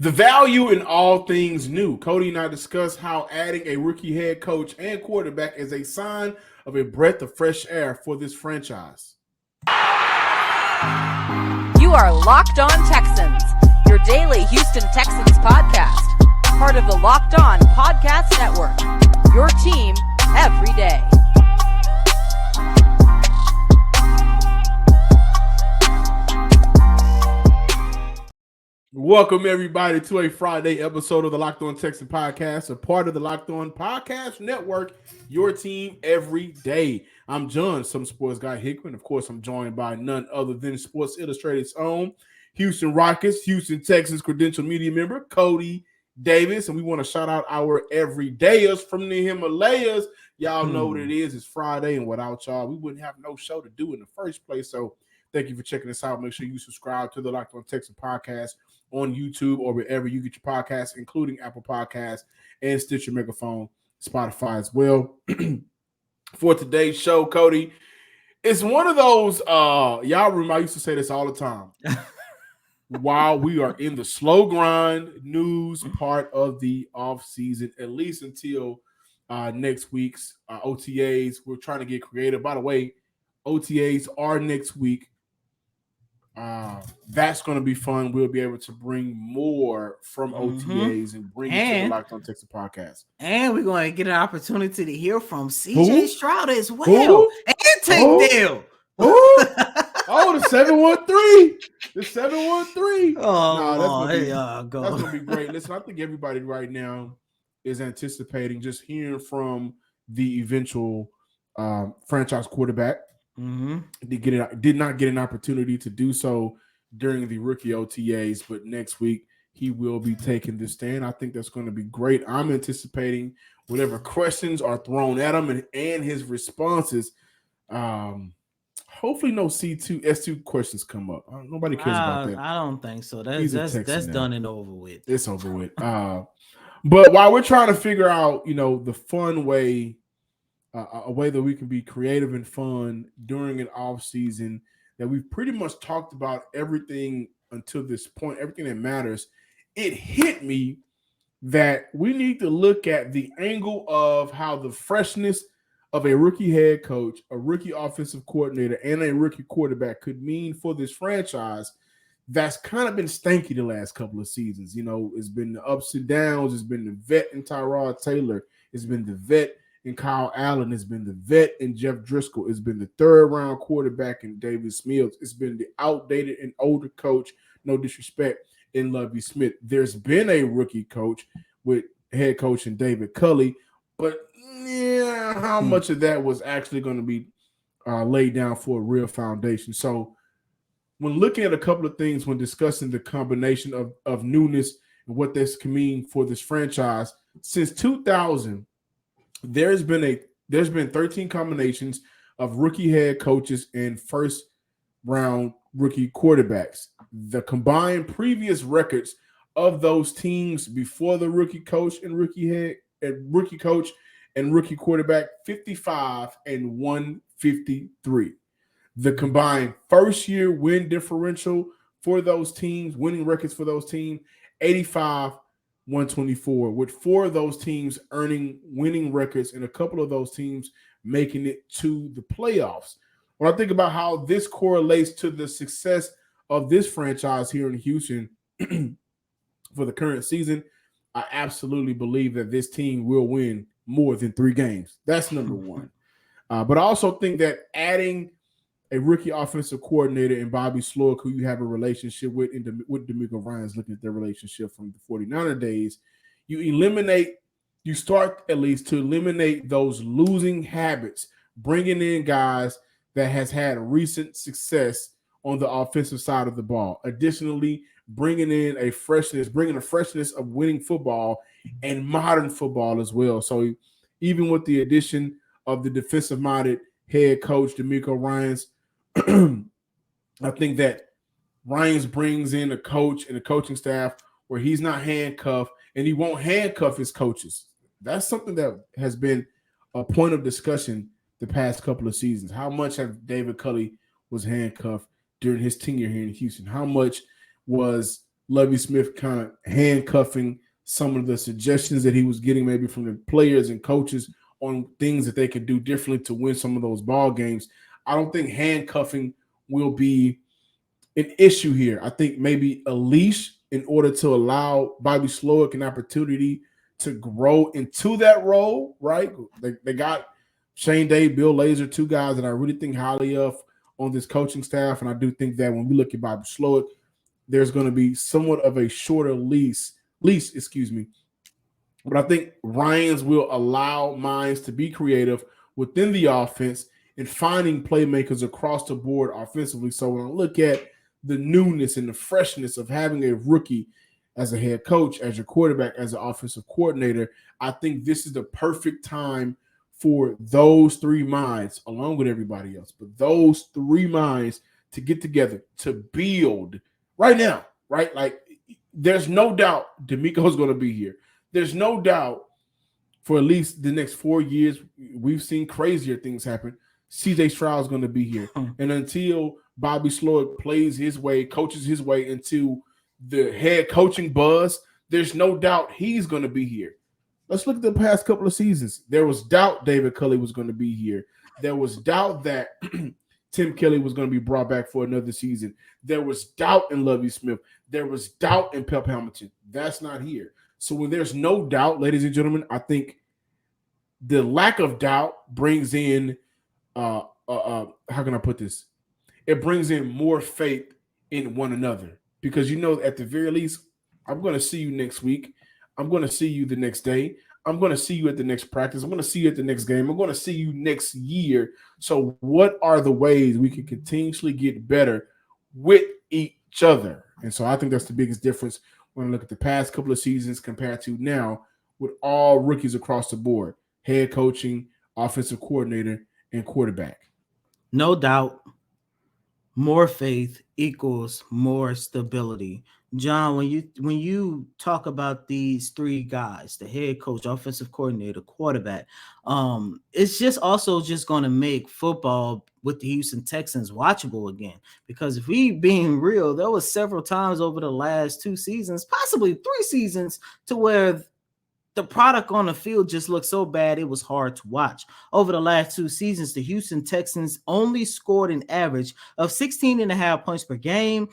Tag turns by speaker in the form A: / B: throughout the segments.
A: The value in all things new. Cody and I discuss how adding a rookie head coach and quarterback is a sign of a breath of fresh air for this franchise.
B: You are Locked On Texans, your daily Houston Texans podcast, part of the Locked On Podcast Network, your team every day.
A: Welcome, everybody, to a Friday episode of the Locked On Texans podcast, a part of the Locked On Podcast Network, your team every day. I'm John, some sports guy Hickman. Of course, I'm joined by none other than Sports Illustrated's own Houston Rockets, Houston Texans credential media member, Cody Davis. And we want to shout out our everydayers from the Himalayas. Y'all know what it is. It's Friday, and without y'all, we wouldn't have no show to do in the first place. So thank you for checking us out. Make sure you subscribe to the Locked On Texans podcast on YouTube or wherever you get your podcasts, including Apple Podcasts and Stitcher Megaphone, Spotify as well. For today's show, Cody, it's one of those, y'all remember I used to say this all the time. While we are in the slow grind news part of the offseason, at least until next week's OTAs, we're trying to get creative. By the way, OTAs are next week. That's going to be fun. We'll be able to bring more from OTAs and bring it to the Locked On Texans podcast.
C: And we're going to get an opportunity to hear from CJ Stroud as well. And Tank Dell.
A: Oh, the 713. The 713.
C: Oh,
A: that's going to be great. Listen, I think everybody right now is anticipating just hearing from the eventual franchise quarterback. Did not get an opportunity to do so during the rookie OTAs, but next week he will be taking the stand. I think that's going to be great. I'm anticipating whatever questions are thrown at him and his responses. Hopefully no S2 questions come up. Nobody cares about that.
C: I don't think so. That's done and over with.
A: It's over with. But while we're trying to figure out, the fun way, a way that we can be creative and fun during an off season, that we've pretty much talked about everything until this point, everything that matters. It hit me that we need to look at the angle of how the freshness of a rookie head coach, a rookie offensive coordinator, and a rookie quarterback could mean for this franchise that's kind of been stanky the last couple of seasons. It's been the ups and downs. It's been the vet in Tyrod Taylor. It's been the vet in Kyle Allen. It's been the vet in Jeff Driscoll. It's been the third-round quarterback in Davis Mills. It's been the outdated and older coach, no disrespect, in Lovie Smith. There's been a rookie coach with head coach in David Culley, but how much of that was actually going to be laid down for a real foundation? So when looking at a couple of things, when discussing the combination of newness and what this can mean for this franchise, since 2000, there's been 13 combinations of rookie head coaches and first round rookie quarterbacks. The combined previous records of those teams before the rookie coach and rookie coach and rookie quarterback, 55 and 153. The combined first year win differential for those teams, winning records for those teams, 85-124, with 4 of those teams earning winning records and a couple of those teams making it to the playoffs. When I think about how this correlates to the success of this franchise here in Houston for the current season, I absolutely believe that this team will win more than 3 games. That's number one. But I also think that adding a rookie offensive coordinator in Bobby Slowick, who you have a relationship with, with DeMeco Ryans, looking at their relationship from the 49er days, you start at least to eliminate those losing habits, bringing in guys that has had recent success on the offensive side of the ball. Additionally, bringing a freshness of winning football and modern football as well. So even with the addition of the defensive-minded head coach, DeMeco Ryans, I think that Ryans brings in a coach and a coaching staff where he's not handcuffed, and he won't handcuff his coaches. That's something that has been a point of discussion the past couple of seasons. How much have David Culley was handcuffed during his tenure here in Houston? How much was Lovie Smith kind of handcuffing some of the suggestions that he was getting maybe from the players and coaches on things that they could do differently to win some of those ball games. I don't think handcuffing will be an issue here. I think maybe a leash in order to allow Bobby Slowick an opportunity to grow into that role, right? They got Shane Day, Bill Lazor, two guys that I really think highly of on this coaching staff. And I do think that when we look at Bobby Slowick, there's going to be somewhat of a shorter lease, But I think Ryans will allow minds to be creative within the offense and finding playmakers across the board offensively. So when I look at the newness and the freshness of having a rookie as a head coach, as your quarterback, as an offensive coordinator, I think this is the perfect time for those three minds, along with everybody else, but those three minds to get together, to build right now, right? Like, there's no doubt DeMeco is going to be here. There's no doubt for at least the next 4 years, we've seen crazier things happen. CJ Stroud is going to be here. And until Bobby Slowick plays his way, coaches his way into the head coaching buzz, there's no doubt he's going to be here. Let's look at the past couple of seasons. There was doubt David Culley was going to be here. There was doubt that Tim Kelly was going to be brought back for another season. There was doubt in Lovie Smith. There was doubt in Pep Hamilton. That's not here. So when there's no doubt, ladies and gentlemen, I think the lack of doubt brings in how can I put this? It brings in more faith in one another, because at the very least, I'm going to see you next week. I'm going to see you the next day. I'm going to see you at the next practice. I'm going to see you at the next game. I'm going to see you next year. So what are the ways we can continuously get better with each other? And so I think that's the biggest difference when I look at the past couple of seasons compared to now, with all rookies across the board, head coaching, offensive coordinator, and quarterback.
C: No doubt, more faith equals more stability. John, when you talk about these three guys, the head coach, offensive coordinator, quarterback, it's just going to make football with the Houston Texans watchable again. Because if we being real, there was several times over the last 2 seasons, possibly 3 seasons, to where the product on the field just looked so bad it was hard to watch. Over the last 2 seasons, the Houston Texans only scored an average of 16.5 points per game.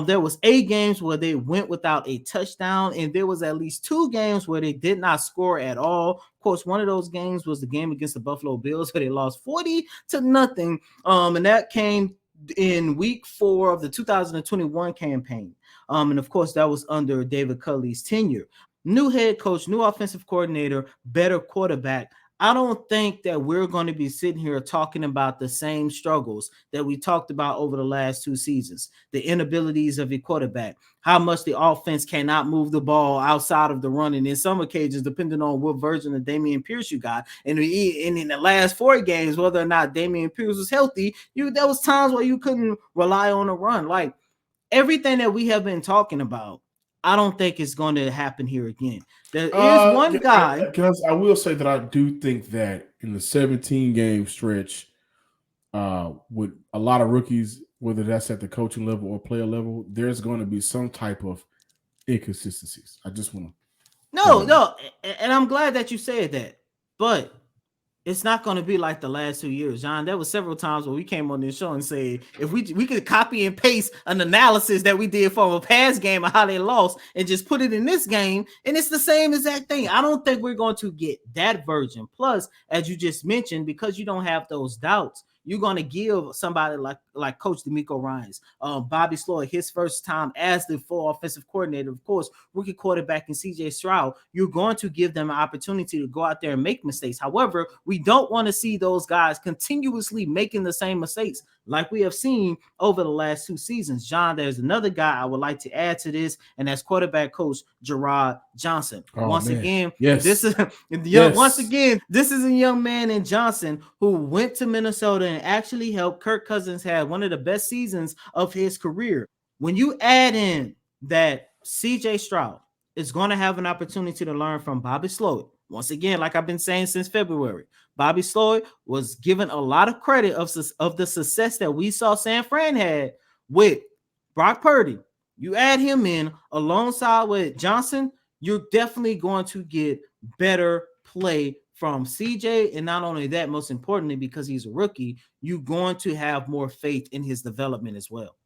C: There was 8 games where they went without a touchdown, and there was at least 2 games where they did not score at all. Of course, one of those games was the game against the Buffalo Bills, where they lost 40-0. And that came in week 4 of the 2021 campaign. And of course, that was under David Culley's tenure. New head coach, new offensive coordinator, better quarterback. I don't think that we're going to be sitting here talking about the same struggles that we talked about over the last 2 seasons. The inabilities of a quarterback, how much the offense cannot move the ball outside of the run, and in some occasions, depending on what version of Dameon Pierce you got. And in the last 4 games, whether or not Dameon Pierce was healthy, there was times where you couldn't rely on a run. Like, everything that we have been talking about, I don't think it's going to happen here again. There is one guy.
A: Because I will say that I do think that in the 17-game stretch, with a lot of rookies, whether that's at the coaching level or player level, there's going to be some type of inconsistencies. I just want to.
C: No, and I'm glad that you said that, but it's not going to be like the last 2 years, John. There was several times where we came on this show and said, if we could copy and paste an analysis that we did from a past game of how they lost and just put it in this game, and it's the same exact thing. I don't think we're going to get that version. Plus, as you just mentioned, because you don't have those doubts, you're going to give somebody like Coach DeMeco Ryans, Bobby Slowick, his first time as the full offensive coordinator, of course, rookie quarterback, and CJ Stroud, you're going to give them an opportunity to go out there and make mistakes. However, we don't want to see those guys continuously making the same mistakes like we have seen over the last 2 seasons. John, there's another guy I would like to add to this, and that's quarterback coach Gerard Johnson. Once again, this is a young man in Johnson who went to Minnesota and actually helped Kirk Cousins have one of the best seasons of his career. When you add in that CJ Stroud is going to have an opportunity to learn from Bobby Slowick, once again, like I've been saying since February, Bobby Slowick was given a lot of credit of the success that we saw San Fran had with Brock Purdy, You add him in alongside with Johnson, you're definitely going to get better play from CJ. And not only that, most importantly, because he's a rookie, you're going to have more faith in his development as well.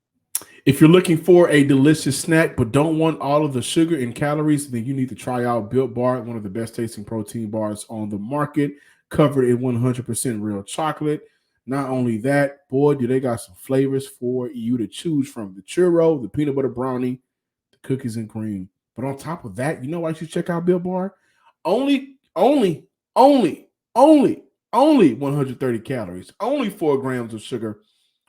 A: If you're looking for a delicious snack but don't want all of the sugar and calories, then you need to try out Built Bar, one of the best tasting protein bars on the market, covered in 100% real chocolate. Not only that, boy, do they got some flavors for you to choose from: the churro, the peanut butter brownie, the cookies and cream. But on top of that, you know why you should check out Built Bar? Only 130 calories, only 4 grams of sugar,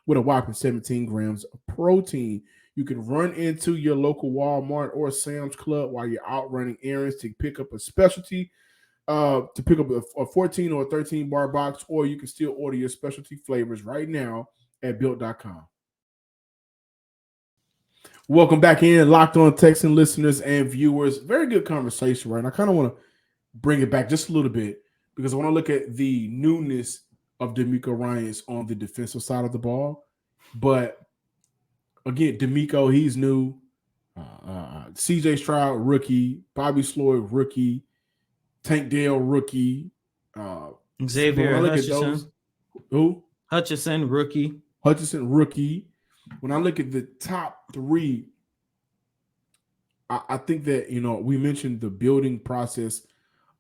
A: with a whopping 17 grams of protein. You can run into your local Walmart or Sam's Club while you're out running errands to pick up a specialty, to pick up a 14 or a 13 bar box, or you can still order your specialty flavors right now at built.com. Welcome back in, Locked On Texan listeners and viewers. Very good conversation, right? And I kind of want to bring it back just a little bit because I want to look at the newness of DeMeco Ryans on the defensive side of the ball. But again, DeMeco, he's new. CJ Stroud, rookie. Bobby Sloyd, rookie. Tank Dale, rookie.
C: Xavier Hutchinson.
A: Who?
C: Hutchinson, rookie.
A: Hutchinson, rookie. When I look at the top 3, I think that, we mentioned the building process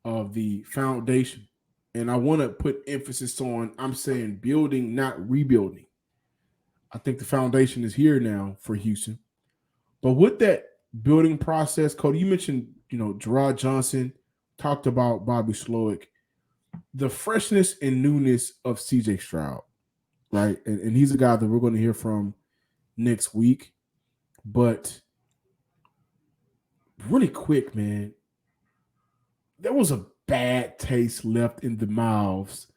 A: of the foundation. And I want to put emphasis on, I'm saying building, not rebuilding. I think the foundation is here now for Houston. But with that building process, Cody, you mentioned, Gerard Johnson, talked about Bobby Slowick, the freshness and newness of CJ Stroud, right? And he's a guy that we're going to hear from next week. But really quick, man, there was a bad taste left in the mouths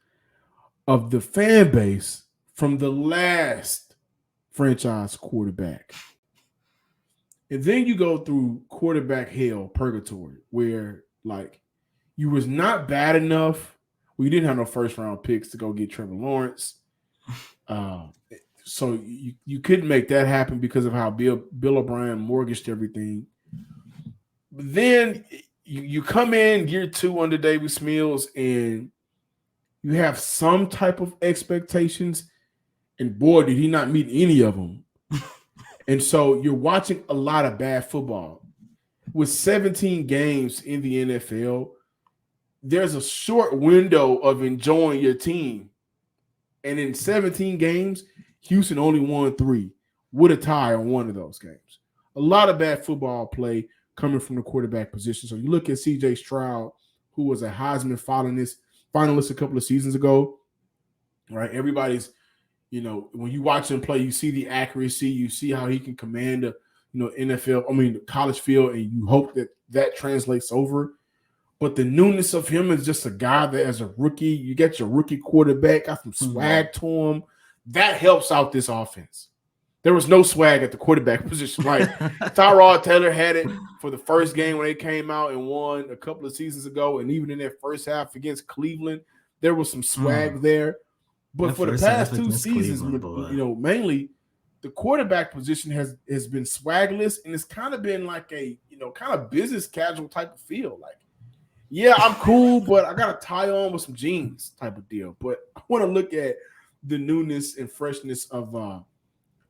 A: of the fan base from the last franchise quarterback. And then you go through quarterback hell, purgatory, where you was not bad enough. Well, you didn't have no first round picks to go get Trevor Lawrence. So you couldn't make that happen because of how Bill O'Brien mortgaged everything. But then you come in year 2 under Davis Mills and you have some type of expectations, and boy, did he not meet any of them. And so you're watching a lot of bad football. With 17 games in the NFL, there's a short window of enjoying your team. And in 17 games, Houston only won 3 with a tie on one of those games. A lot of bad football play coming from the quarterback position. So you look at CJ Stroud, who was a Heisman finalist a couple of seasons ago, right? Everybody's, when you watch him play, you see the accuracy, you see how he can command the college field, and you hope that translates over. But the newness of him is just a guy that, as a rookie, you get your rookie quarterback, got some swag to him. That helps out this offense. There was no swag at the quarterback position. Right? Tyrod Taylor had it for the first game when they came out and won a couple of seasons ago, and even in their first half against Cleveland, there was some swag there. But that for the past 2 seasons, mainly the quarterback position has been swagless, and it's kind of been like a kind of business casual type of feel. Like, yeah, I'm cool, but I got to tie on with some jeans type of deal. But I want to look at the newness and freshness of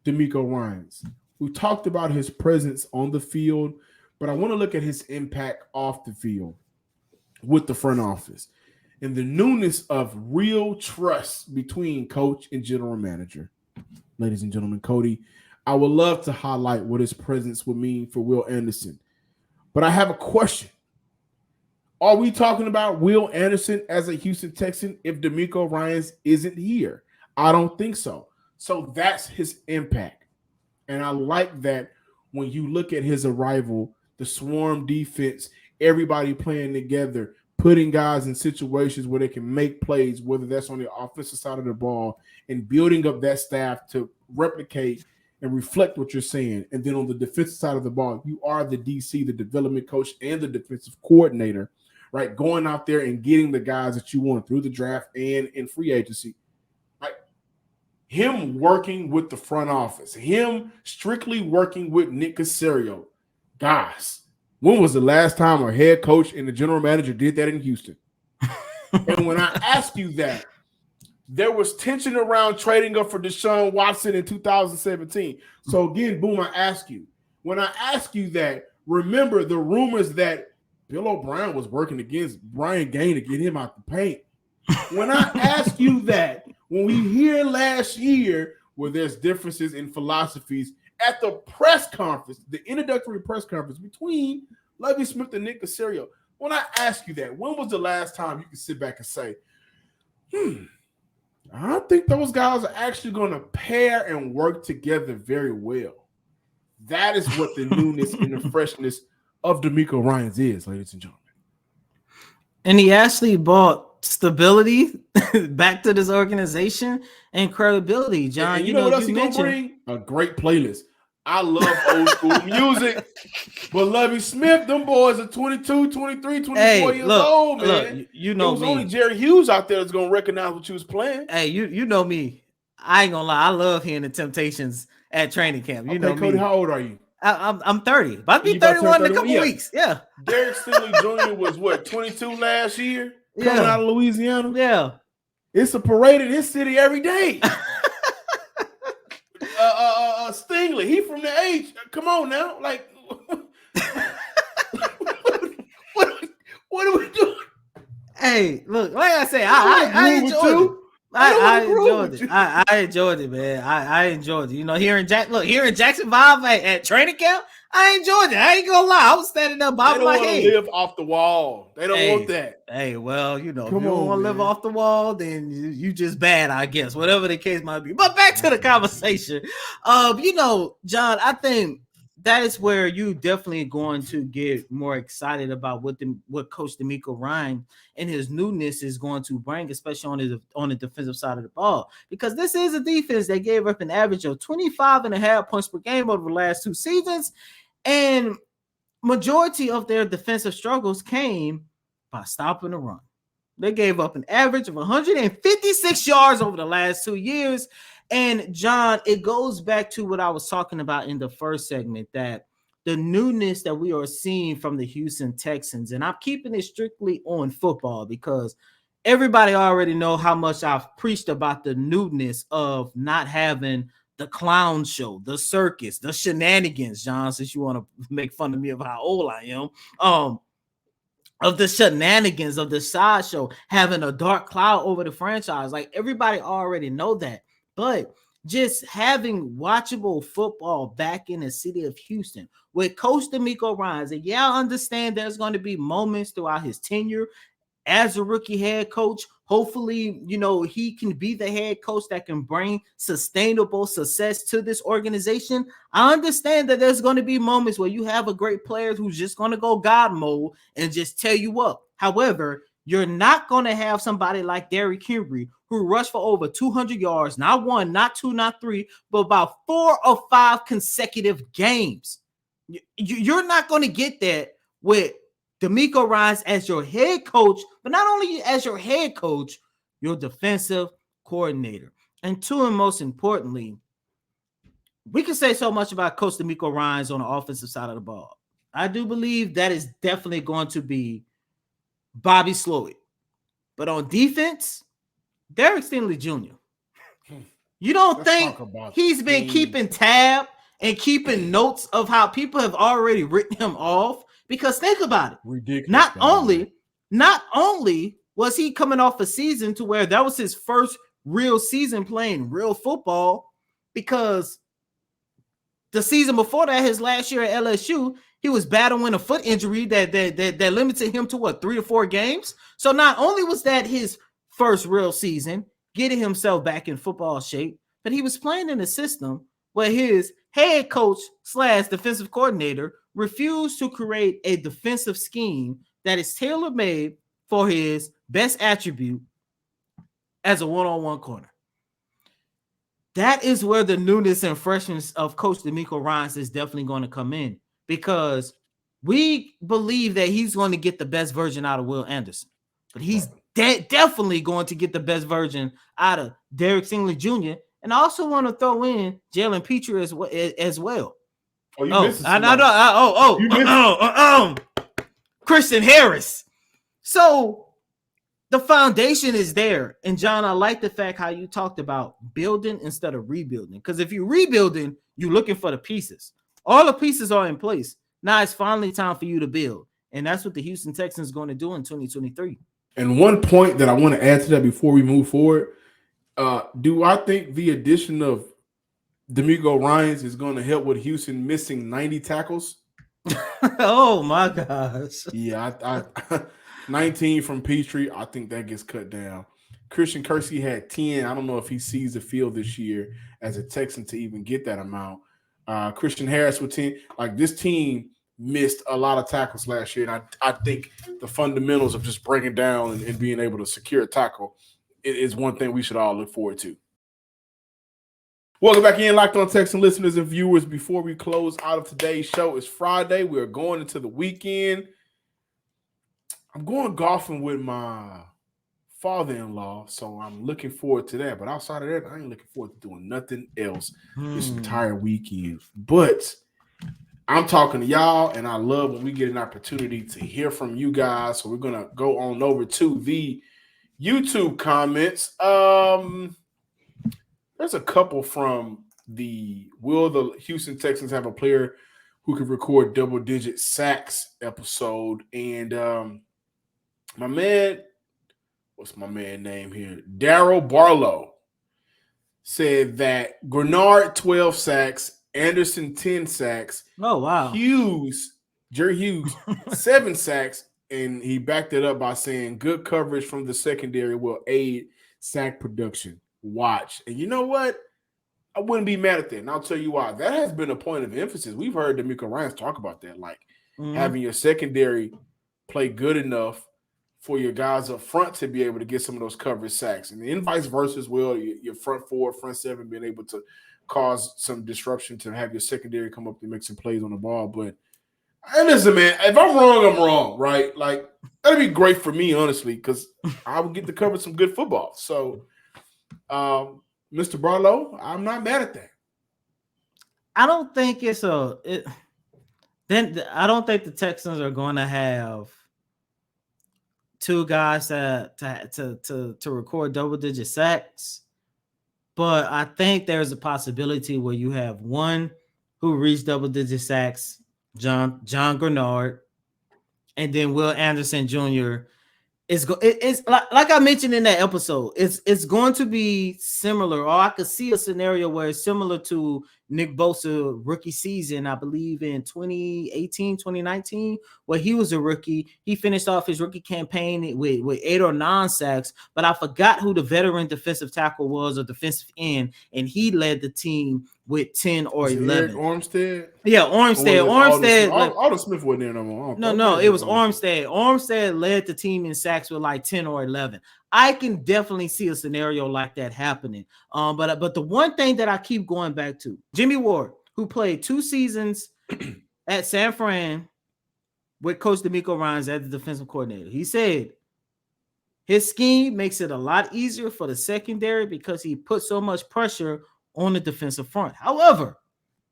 A: DeMeco Ryans. We talked about his presence on the field, but I want to look at his impact off the field with the front office and the newness of real trust between coach and general manager. Ladies and gentlemen, Cody, I would love to highlight what his presence would mean for Will Anderson. But I have a question. Are we talking about Will Anderson as a Houston Texan if DeMeco Ryans isn't here? I don't think so. So that's his impact. And I like that when you look at his arrival, the swarm defense, everybody playing together, putting guys in situations where they can make plays, whether that's on the offensive side of the ball, and building up that staff to replicate and reflect what you're saying. And then on the defensive side of the ball, you are the DC, the development coach, and the defensive coordinator, right? Going out there and getting the guys that you want through the draft and in free agency. Right? him working with the front office, him strictly working with Nick Caserio. Guys, when was the last time a head coach and the general manager did that in Houston? And when I ask you that, there was tension around trading up for Deshaun Watson in 2017. So again, Boom, I ask you, when I ask you that, remember the rumors that Bill O'Brien was working against Brian Gaine to get him out the paint. When I ask you that, when we hear last year where there's differences in philosophies at the press conference, the introductory press conference between Lovie Smith and Nick Caserio, when I ask you that, when was the last time you could sit back and say, I think those guys are actually going to pair and work together very well. That is what the newness and the freshness of DeMeco Ryans is, ladies and gentlemen.
C: And he actually brought stability back to this organization and credibility, John.
A: And you know what else he's going to bring? A great playlist. I love old school music. But Lovie Smith, them boys are 22, 23, 24 years old, man.
C: Look, you know
A: it was
C: me.
A: Only Jerry Hughes out there that's going to recognize what you was playing.
C: Hey, you know me. I ain't going to lie. I love hearing the Temptations at training camp. You know
A: Cody,
C: me.
A: how old are you?
C: I'm 30. About to be 31 in a couple weeks. Yeah.
A: Derek Stingley Jr. was what, 22 last year? Coming out of Louisiana?
C: Yeah.
A: It's a parade in his city every day. Stingley, he from the H. Come on now. Like, what are we doing?
C: Hey, look, like I say, I enjoyed it. I enjoyed it. I enjoyed it, man. I enjoyed it. You know, here in Jackson 5 at training camp, I enjoyed it. I ain't gonna lie. I was standing up bobbing my head.
A: They don't want to live off the wall. They don't want that.
C: Hey, well, you know, if you don't want to live off the wall, then you just bad, I guess. Whatever the case might be. But back to the conversation. You know, John, I think that is where you definitely going to get more excited about what Coach DeMeco Ryans and his newness is going to bring, especially on the defensive side of the ball. Because this is a defense that gave up an average of 25.5 points per game over the last 2 seasons. And majority of their defensive struggles came by stopping the run. They gave up an average of 156 yards over the last 2 years. And John, it goes back to what I was talking about in the first segment, that the newness that we are seeing from the Houston Texans, and I'm keeping it strictly on football because everybody already know how much I've preached about the newness of not having the clown show, the circus, the shenanigans, John, since you want to make fun of me of how old I am, of the shenanigans of the sideshow, having a dark cloud over the franchise. Like, everybody already know that. But just having watchable football back in the city of Houston with Coach DeMeco Ryans, and yeah, I understand there's going to be moments throughout his tenure as a rookie head coach. Hopefully, you know, he can be the head coach that can bring sustainable success to this organization. I understand that there's going to be moments where you have a great player who's just going to go God mode and just tear you up. However, you're not going to have somebody like Derrick Henry who rushed for over 200 yards, not 1, not 2, not 3, but about 4 or 5 consecutive games. You're not going to get that with DeMeco Ryans as your head coach, but not only as your head coach, your defensive coordinator. And 2, and most importantly, we can say so much about Coach DeMeco Ryans on the offensive side of the ball. I do believe that is definitely going to be Bobby Slowick. But on defense, Derek Stingley Jr. You don't think he's been keeping tab and keeping notes of how people have already written him off? Because think about it.
A: Ridiculous.
C: Not only was he coming off a season to where that was his first real season playing real football, because the season before that, his last year at LSU, he was battling a foot injury that limited him to 3 to 4 games. So not only was that his first real season, getting himself back in football shape, but he was playing in a system where his head coach / defensive coordinator refused to create a defensive scheme that is tailor-made for his best attribute as a one-on-one corner. That is where the newness and freshness of Coach DeMeco Ryans is definitely going to come in, because we believe that he's going to get the best version out of Will Anderson, but he's definitely going to get the best version out of Derek Stingley Jr. And I also want to throw in Jalen Petrie as well.
A: Oh, you missing
C: I
A: somebody.
C: You missing Christian Harris. So the foundation is there. And John, I like the fact how you talked about building instead of rebuilding. Because if you're rebuilding, you're looking for the pieces. All the pieces are in place. Now it's finally time for you to build. And that's what the Houston Texans are going to do in 2023.
A: And one point that I want to add to that before we move forward, do I think the addition of DeMeco Ryans is going to help with Houston missing 90 tackles?
C: Oh, my gosh.
A: Yeah, I 19 from Petrie. I think that gets cut down. Christian Kersey had 10. I don't know if he sees the field this year as a Texan to even get that amount. Christian Harris with 10. Like, this team missed a lot of tackles last year, and I think the fundamentals of just breaking down and being able to secure a tackle is one thing we should all look forward to. Welcome back in, Locked On Texans listeners and viewers. Before we close out of today's show, it's Friday. We are going into the weekend. I'm going golfing with my father-in-law, so I'm looking forward to that. But outside of that, I ain't looking forward to doing nothing else this entire weekend. But I'm talking to y'all, and I love when we get an opportunity to hear from you guys. So we're going to go on over to the YouTube comments. There's a couple from will the Houston Texans have a player who could record double-digit sacks episode. And my man, what's my man name here? Daryl Barlow said that Grenard 12 sacks, Anderson 10 sacks.
C: Oh, wow.
A: Jerry Hughes 7 sacks, and he backed it up by saying good coverage from the secondary will aid sack production. Watch. And you know what? I wouldn't be mad at that. And I'll tell you why. That has been a point of emphasis. We've heard DeMeco Ryans talk about that, like having your secondary play good enough for your guys up front to be able to get some of those coverage sacks. And vice versa as well, your front four, front seven being able to cause some disruption to have your secondary come up and make some plays on the ball. But and listen, man, if I'm wrong, I'm wrong, right? Like, that'd be great for me, honestly, because I would get to cover some good football. So, Mr. Barlow, I'm not mad at that.
C: I don't think I don't think the Texans are going to have two guys to record double-digit sacks, but I think there's a possibility where you have one who reached double-digit sacks, John Grenard, and then Will Anderson Jr. It's like I mentioned in that episode. It's going to be similar, or I could see a scenario where it's similar to Nick Bosa rookie season, I believe in 2018, 2019, where he was a rookie. He finished off his rookie campaign with 8 or 9 sacks, but I forgot who the veteran defensive tackle was or defensive end, and he led the team with 10 or 11.
A: Eric Armstead?
C: Yeah, Armstead.
A: Alden Smith wasn't there no more.
C: No, it was Armstead. Armstead led the team in sacks with like 10 or 11. I can definitely see a scenario like that happening. But the one thing that I keep going back to, Jimmy Ward, who played 2 seasons at San Fran with Coach DeMeco Ryans as the defensive coordinator, he said his scheme makes it a lot easier for the secondary because he put so much pressure on the defensive front. However,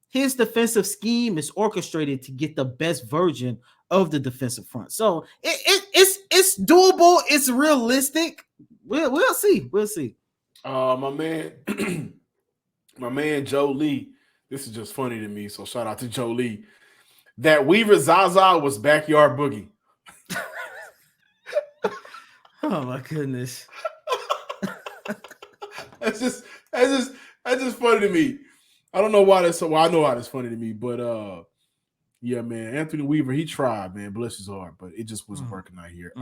C: his defensive scheme is orchestrated to get the best version of the defensive front. So it's doable. It's realistic. We'll see. We'll see.
A: My man Joe Lee. This is just funny to me. So shout out to Joe Lee. That Weaver Zaza was backyard boogie.
C: Oh my goodness.
A: That's just funny to me. I don't know why that's so. Well, I know why that's funny to me, but yeah, man, Anthony Weaver, he tried, man, bless his heart, but it just wasn't working out here.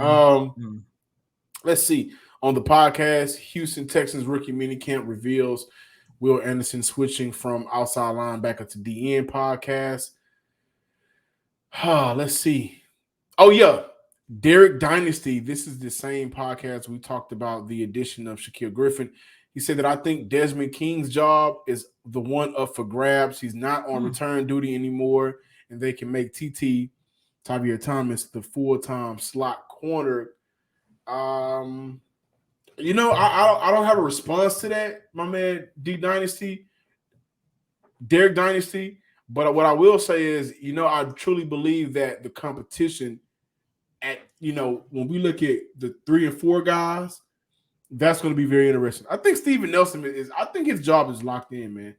A: Let's see. On the podcast, Houston Texans rookie minicamp reveals Will Anderson switching from outside linebacker to DN podcast. Let's see. Oh yeah, Derek Dynasty. This is the same podcast we talked about the addition of Shaquille Griffin. He said that I think Desmond King's job is the one up for grabs. He's not on return duty anymore, and they can make Tavierre Thomas the full-time slot corner. You know, I don't have a response to that, my man. Derek Dynasty. But what I will say is, you know, I truly believe that the competition when we look at the 3 and 4 guys, that's going to be very interesting. I think Steven Nelson I think his job is locked in,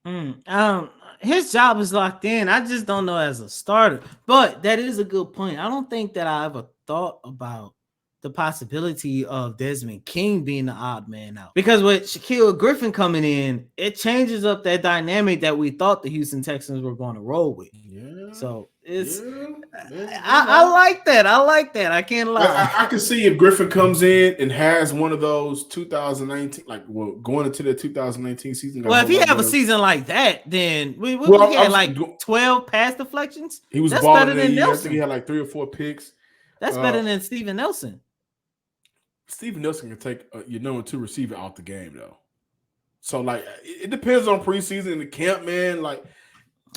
A: man.
C: His job is locked in. I just don't know as a starter. But that is a good point. I don't think that I ever thought about the possibility of Desmond King being the odd man out. Because with Shaquille Griffin coming in, it changes up that dynamic that we thought the Houston Texans were going to roll with.
A: Yeah.
C: So it's I like that. I like that. I can't lie.
A: I can see if Griffin comes in and has one of those 2019, going into the 2019 season.
C: Well, if he have a season like that, then we had like 12 pass deflections.
A: He was
C: that's
A: balling
C: better than Nelson.
A: I think he had like 3 or 4 picks.
C: That's better than Steven Nelson.
A: Steven Nelson can take your number 2 receiver out the game, though. So, like, it depends on preseason and the camp, man. Like,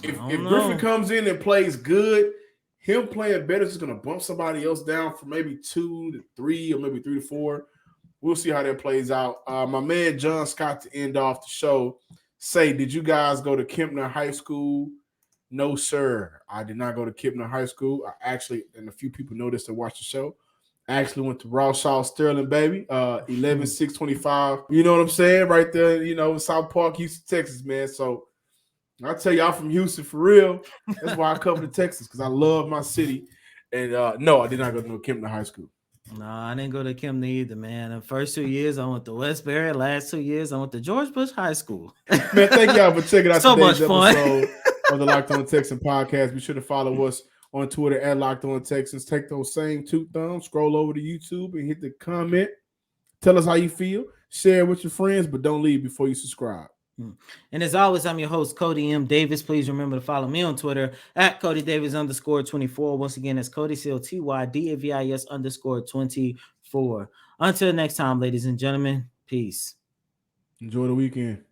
A: if Griffin comes in and plays good, him playing better is going to bump somebody else down from maybe 2 to 3 or maybe 3 to 4. We'll see how that plays out. My man John Scott, to end off the show, did you guys go to Kempner High School? No, sir. I did not go to Kempner High School. I actually, and a few people know this that watch the show, I actually went to Rawshaw Sterling, baby. 11625. You know what I'm saying? Right there, South Park, Houston, Texas, man. So I tell you, I'm from Houston for real. That's why I cover the Texas, because I love my city. And no, I did not go to Kempner High School.
C: No, I didn't go to Kempner either, man. The first 2 years, I went to Westbury. Last 2 years, I went to George Bush High School.
A: Man, thank y'all for checking out
C: so
A: today's
C: much fun.
A: episode of the Locked On Texans podcast. Be sure to follow us on Twitter at Locked On Texans. Take those same 2 thumbs, scroll over to YouTube and hit the comment. Tell us how you feel. Share with your friends, but don't leave before you subscribe.
C: And as always, I'm your host, Cody M. Davis. Please remember to follow me on Twitter at CodyDavis_24. Once again, that's Cody COTYDAVIS_24. Until next time, ladies and gentlemen, peace.
A: Enjoy the weekend.